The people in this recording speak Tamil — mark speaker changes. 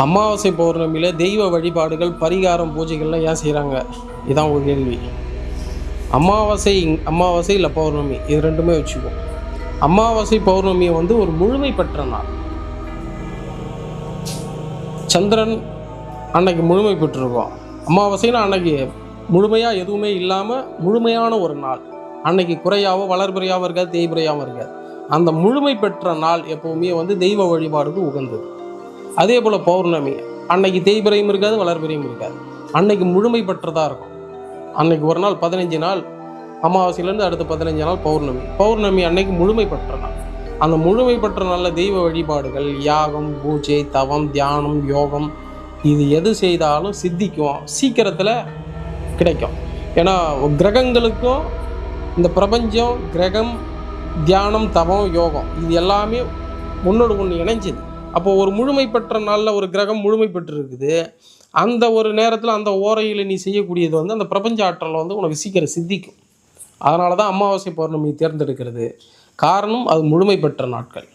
Speaker 1: அமாவாசை பௌர்ணமியில் தெய்வ வழிபாடுகள் பரிகாரம் பூஜைகள்லாம் ஏன் செய்கிறாங்க? இதான் ஒரு கேள்வி. அமாவாசை இல்லை பௌர்ணமி, இது ரெண்டுமே வச்சுக்குவோம். அமாவாசை பௌர்ணமியை ஒரு முழுமை பெற்ற நாள். சந்திரன் அன்னைக்கு முழுமை பெற்றிருக்கோம். அமாவாசைன்னா அன்னைக்கு முழுமையாக எதுவுமே இல்லாமல் முழுமையான ஒரு நாள். அன்னைக்கு குறையாவோ வளர்பிறையாகவும் இருக்காது, தேய்பிறையாகவும் இருக்காது. அந்த முழுமை பெற்ற நாள் எப்போவுமே தெய்வ வழிபாடுக்கு உகந்தது. அதே போல் பௌர்ணமி அன்னைக்கு தேய்பிறையும் இருக்காது, வளர்பிறையும் இருக்காது. அன்னைக்கு முழுமை பெற்றதாக இருக்கும். அன்னைக்கு ஒரு நாள் 15 நாள், அமாவாசையிலேருந்து அடுத்த 15 நாள் பௌர்ணமி அன்னைக்கு முழுமை பெற்ற நாள். அந்த முழுமை பெற்ற நாளில் தெய்வ வழிபாடுகள், யாகம், பூஜை, தவம், தியானம், யோகம், இது எது செய்தாலும் சித்திக்கும், சீக்கிரத்தில் கிடைக்கும். ஏன்னா கிரகங்களுக்கும் இந்த பிரபஞ்சம், கிரகம், தியானம், தவம், யோகம் இது எல்லாமே ஒன்றோடு ஒன்று இணைஞ்சிது. அப்போது ஒரு முழுமை பெற்ற நாளில் ஒரு கிரகம் முழுமை பெற்றிருக்குது. அந்த ஒரு நேரத்தில் அந்த ஓரையில் நீ செய்யக்கூடியது அந்த பிரபஞ்ச ஆற்றலில் உனக்கு சீக்கிரம் சித்திக்கும். அதனால தான் அமாவாசை பௌர்ணமி தேர்ந்தெடுக்கிறது. காரணம் அது முழுமை பெற்ற நாட்கள்.